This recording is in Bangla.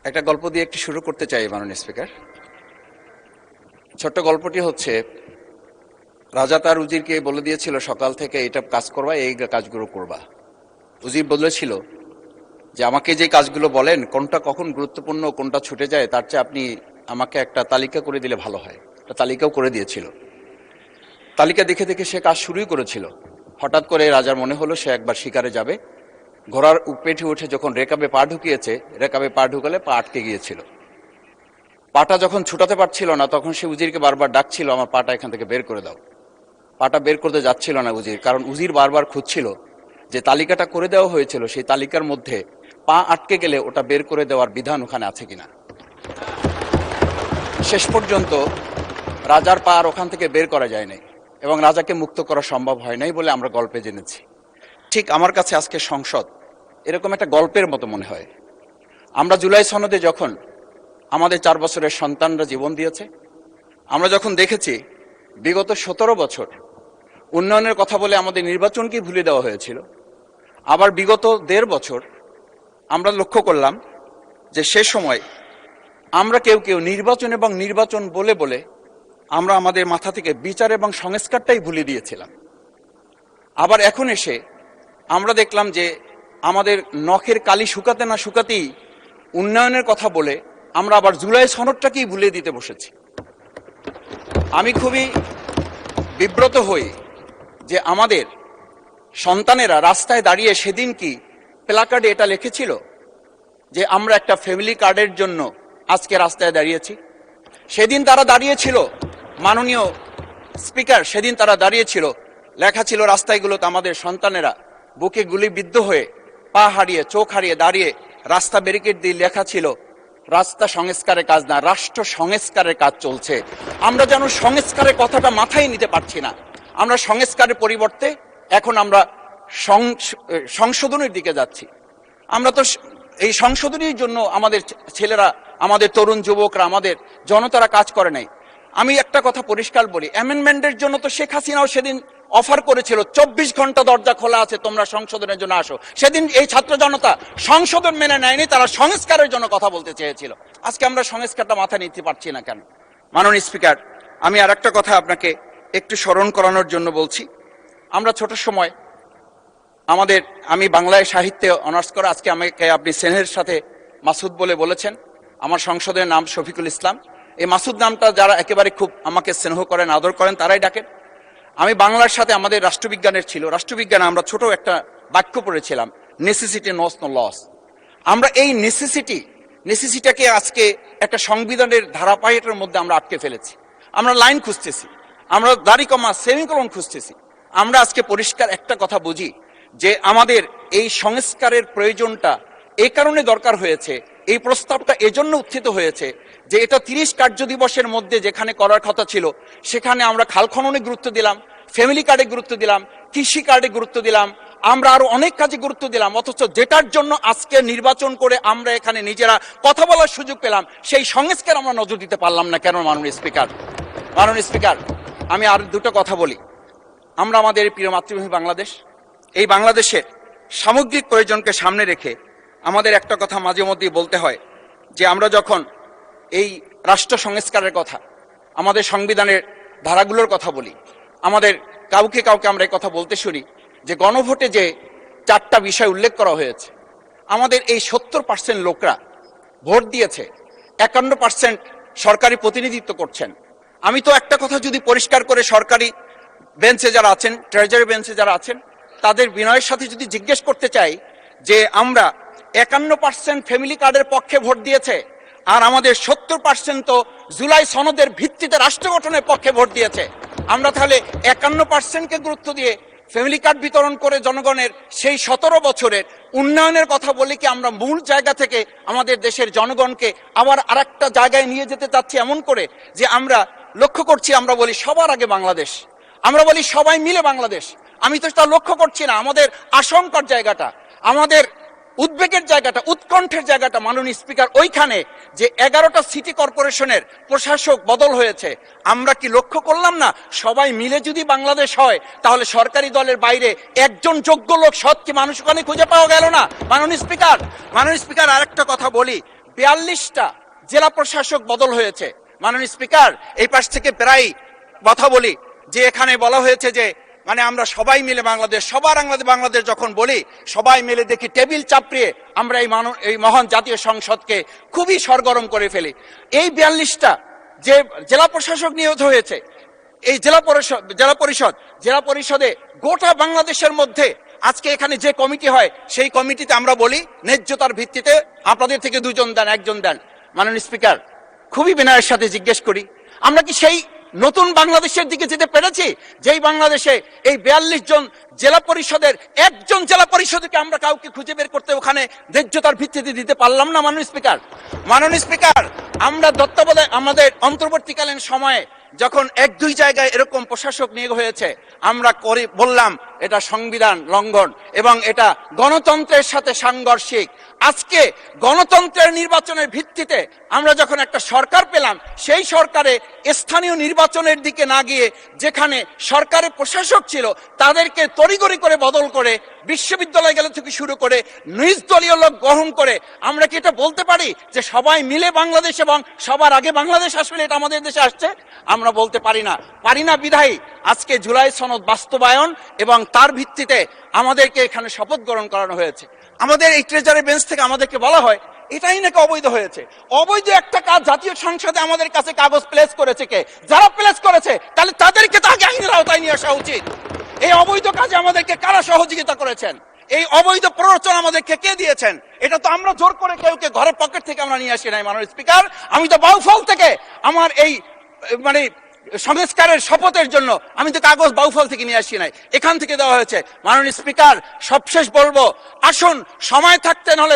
একটা গল্প দিয়ে একটু শুরু করতে চাই মাননীয় স্পিকার। ছোট্ট গল্পটি হচ্ছে, রাজা তার উজিরকে বলে দিয়েছিল সকাল থেকে এটা কাজ করবা, এই কাজগুলো করবা। উজির বলেছিল যে আমাকে যে কাজগুলো বলেন কোনটা কখন গুরুত্বপূর্ণ কোনটা ছুটে যায় তার চেয়ে আপনি আমাকে একটা তালিকা করে দিলে ভালো হয়। একটা তালিকাও করে দিয়েছিল। তালিকা দেখে দেখে সে কাজ শুরুই করেছিল। হঠাৎ করে রাজার মনে হলো সে একবার শিকারে যাবে। ঘোড়ার পেটে উঠে যখন রেকাবে পা ঢুকিয়েছে, রেকাবে পা ঢুকালে পা আটকে গিয়েছিল। পাটা যখন ছুটাতে পারছিল না তখন সে উজিরকে বারবার ডাকছিল, আমার পাটা এখান থেকে বের করে দাও। পাটা বের করতে যাচ্ছিল না উজির, কারণ উজির বারবার খুঁজছিল যে তালিকাটা করে দেওয়া হয়েছিল সেই তালিকার মধ্যে পা আটকে গেলে ওটা বের করে দেওয়ার বিধান ওখানে আছে কিনা। শেষ পর্যন্ত রাজার পা আর ওখান থেকে বের করা যায় নাই এবং রাজাকে মুক্ত করা সম্ভব হয় নাই বলে আমরা গল্পে জেনেছি। ঠিক আমার কাছে আজকে সংসদ এরকম একটা গল্পের মতো মনে হয়। আমরা জুলাই সনদে যখন আমাদের 4 বছরের সন্তানরা জীবন দিয়েছে, আমরা যখন দেখেছি বিগত 17 বছর উন্নয়নের কথা বলে আমাদের নির্বাচনকে ভুলে দেওয়া হয়েছিল, আবার বিগত 1.5 বছর আমরা লক্ষ্য করলাম যে সে সময় আমরা কেউ কেউ নির্বাচন এবং নির্বাচন বলে বলে আমরা আমাদের মাথা থেকে বিচার এবং সংস্কারটাই ভুলে দিয়েছিলাম। আবার এখন এসে আমরা দেখলাম যে আমাদের নখের কালি শুকাতে না শুকাতেই উন্নয়নের কথা বলে আমরা আবার জুলাই সনদটাকেই ভুলে দিতে বসেছি। আমি খুবই বিব্রত হই যে আমাদের সন্তানেরা রাস্তায় দাঁড়িয়ে সেদিন কি প্ল্যাকার্ডে এটা লিখেছিল যে আমরা একটা ফ্যামিলি কার্ডের জন্য আজকে রাস্তায় দাঁড়িয়েছি। সেদিন তারা দাঁড়িয়েছিল, মাননীয় স্পিকার, সেদিন তারা দাঁড়িয়েছিল, লেখা ছিল রাস্তাগুলোতে আমাদের সন্তানেরা বুকে গুলিবিদ্ধ হয়ে পা হারিয়ে চোখ হারিয়ে দাঁড়িয়ে রাস্তা ব্যারিকেড দিয়ে লেখা ছিল রাস্তা সংস্কারের কাজ না, রাষ্ট্র সংস্কারের কাজ চলছে। আমরা যেন সংস্কারের কথাটা মাথায় নিতে পারছি না। আমরা সংস্কারের পরিবর্তে এখন আমরা সংশোধনের দিকে যাচ্ছি। আমরা তো এই সংশোধনের জন্য আমাদের ছেলেরা, আমাদের তরুণ যুবকরা, আমাদের জনতারা কাজ করে নাই। আমি একটা কথা পরিষ্কার বলি, অ্যামেন্ডমেন্টের জন্য তো শেখ হাসিনাও সেদিন অফার করেছিল 24 ঘন্টা দরজা খোলা আছে, তোমরা সংশোধনের জন্য আসো। সেদিন এই ছাত্র জনতা সংশোধন মেনে নেয়নি, তারা সংস্কারের জন্য কথা বলতে চেয়েছিল। আজকে আমরা সংস্কারটা মাথায় নিতে পারছি না কেন? মাননীয় স্পিকার, আমি আর একটা কথা আপনাকে একটু স্মরণ করানোর জন্য বলছি। আমরা ছোট সময় আমি বাংলায় সাহিত্যে অনার্স করে, আজকে আমাকে আপনি স্নেহের সাথে মাসুদ বলে বলেছেন। আমার সংসদের নাম শফিকুল ইসলাম। এই মাসুদ নামটা যারা একেবারে খুব আমাকে স্নেহ করেন, আদর করেন, তারাই ডাকেন। আমি বাংলার সাথে আমাদের রাষ্ট্রবিজ্ঞানের ছিল, রাষ্ট্রবিজ্ঞানে আমরা ছোট একটা বাক্য পড়েছিলাম, নেসেসিটি নোস নো লস। আমরা এই নেসেসিটিটাকে আজকে একটা সংবিধানের ধারাবাহিকের মধ্যে আমরা আটকে ফেলেছি। আমরা লাইন খুঁজতেছি, আমরা দাড়ি কমা সেমিকোলন খুঁজতেছি। আমরা আজকে পরিষ্কার একটা কথা বুঝি যে আমাদের এই সংস্কারের প্রয়োজনটা এই কারণে দরকার হয়েছে, এই প্রস্তাবটা এজন্য উত্থিত হয়েছে যে এটা 30 কার্য দিবসের মধ্যে যেখানে করার কথা ছিল সেখানে আমরা খাল খননে গুরুত্ব দিলাম, ফ্যামিলি কার্ডে গুরুত্ব দিলাম, কৃষি কার্ডে গুরুত্ব দিলাম, আমরা আরো অনেক কাজে গুরুত্ব দিলাম। অথচ যেটার জন্য আজকে নির্বাচন করে আমরা এখানে নিজেরা কথা বলার সুযোগ পেলাম, সেই সংস্কার আমরা নজর দিতে পারলাম না কেন? মাননীয় স্পিকার, আমি আর দুটো কথা বলি। আমরা আমাদের প্রিয় মাতৃভূমি বাংলাদেশ, এই বাংলাদেশের সামগ্রিক প্রয়োজনকে সামনে রেখে আমাদের একটা কথা মাঝে মধ্যেই বলতে হয় যে আমরা যখন এই রাষ্ট্র সংস্কারের কথা, আমাদের সংবিধানের ধারাগুলোর কথা বলি, আমাদের কাউকে আমরা এই কথা বলতে শুনি যে গণভোটে যে 4টা বিষয় উল্লেখ করা হয়েছে, আমাদের এই 70% লোকরা ভোট দিয়েছে, 51% সরকারি প্রতিনিধিত্ব করছেন। আমি তো একটা কথা যদি পরিষ্কার করে সরকারি বেঞ্চে যারা আছেন, ট্রেজারি বেঞ্চে যারা আছেন, তাদের বিনয়ের সাথে যদি জিজ্ঞেস করতে চাই যে আমরা 51% ফ্যামিলি কার্ডের পক্ষে ভোট দিয়েছে আর আমাদের 70% তো জুলাই সনদের ভিত্তিতে রাষ্ট্র গঠনের পক্ষে ভোট দিয়েছে। আমরা তাহলে 51%কে গুরুত্ব দিয়ে ফ্যামিলি কার্ড বিতরণ করে জনগণের সেই 17 বছরের উন্নয়নের কথা বলে কি আমরা মূল জায়গা থেকে আমাদের দেশের জনগণকে আবার আরেকটা জায়গায় নিয়ে যেতে চাচ্ছি? এমন করে যে আমরা লক্ষ্য করছি, আমরা বলি সবার আগে বাংলাদেশ, আমরা বলি সবাই মিলে বাংলাদেশ। আমি তো তা লক্ষ্য করছি না। আমাদের আশঙ্কার জায়গাটা, আমাদের উদ্বেগের জায়গাটা, উৎকণ্ঠের জায়গাটা মাননীয় স্পিকার ওইখানে যে 11টা সিটি কর্পোরেশনের প্রশাসক বদল হয়েছে। আমরা কি লক্ষ্য করলাম না সবাই মিলে যদি বাংলাদেশ হয় তাহলে সরকারি দলের বাইরে একজন যোগ্য লোক, সৎ কি মানুষ ওখানে খুঁজে পাওয়া গেল না? মাননীয় স্পিকার, আরেকটা কথা বলি, 42টা জেলা প্রশাসক বদল হয়েছে। মাননীয় স্পিকার, এই পাশ থেকে প্রায় কথা বলি যে এখানে বলা হয়েছে যে মানে আমরা সবাই মিলে বাংলাদেশ, সবার বাংলাদেশ যখন বলি, সবাই মিলে দেখি টেবিল চাপড়িয়ে আমরা এই মহান জাতীয় সংসদকে খুবই সরগরম করে ফেলি। এই 42টা যে জেলা প্রশাসক নিয়োগ হয়েছে, এই জেলা পরিষদে গোটা বাংলাদেশের মধ্যে আজকে এখানে যে কমিটি হয়, সেই কমিটিতে আমরা বলি ন্যায্যতার ভিত্তিতে আপনাদের থেকে 2 জন দেন, 1 জন দেন। মাননীয় স্পিকার, খুবই বিনয়ের সাথে জিজ্ঞেস করি, আমরা কি সেই নতুন বাংলাদেশের দিকে যেতে পেরেছি, যেই বাংলাদেশে এই 42 জন জেলা পরিষদের 1 জন জেলা পরিষদকে আমরা কাউকে খুঁজে বের করতে ওখানে ন্যায্যতার ভিত্তিতে দিতে পারলাম না? মাননীয় স্পিকার, আমরা তত্ত্বাবধায়ক আমাদের অন্তর্বর্তীকালীন সময়ে যখন 1-2 জায়গায় এরকম প্রশাসক নিয়োগ হয়েছে, আমরা বললাম এটা সংবিধান লঙ্ঘন এবং এটা গণতন্ত্রের সাথে সাংঘর্ষিক। আজকে গণতন্ত্রের নির্বাচনের ভিত্তিতে আমরা যখন একটা সরকার পেলাম, সেই সরকারে স্থানীয় নির্বাচনের দিকে না গিয়ে যেখানে সরকারের প্রশাসক ছিল তাদেরকে তড়িঘড়ি করে বদল করে বিশ্ববিদ্যালয় গেলে থেকে শুরু করে নিজ দলীয় লোক গ্রহণ করে, আমরা কি এটা বলতে পারি যে সবাই মিলে বাংলাদেশ এবং সবার আগে বাংলাদেশ আসলে এটা আমাদের দেশে আসছে? আমরা বলতে পারি না বিধায়ী আজকে জুলাই সনদ বাস্তবায়ন এবং তার ভিত্তিতে আমাদেরকে এখানে শপথ গ্রহণ করানো হয়েছে। আমাদের এই ট্রেজারি বেঞ্চ থেকে আমাদেরকে বলা হয় এটাই নাকি অবৈধ হয়েছে। অবৈধ একটা কাজ জাতীয় সংসদে আমাদের কাছে কাগজ প্লেস করেছে কে? যারা প্লেস করেছে তাহলে তাদেরকে তো আগে আইনের আওতায় নিয়ে আসা উচিত। এই অবৈধ কাজে আমাদেরকে কারা সহযোগিতা করেছেন? এই অবৈধ প্ররোচনা আমাদেরকে কে দিয়েছেন? এটা তো আমরা জোর করে কেউকে ঘরের পকেট থেকে আমরা নিয়ে আসি নাই। মাননীয় স্পিকার, আমি তো বাউফল থেকে আমার এই মানে সংস্কারের শপথের জন্য আমি তো কাগজ বাউফল থেকে নিয়ে আসি নাই, এখান থেকে দেওয়া হয়েছে। মাননীয় স্পিকার, সবশেষ বলবো, আসুন সময় থাকতে নাহলে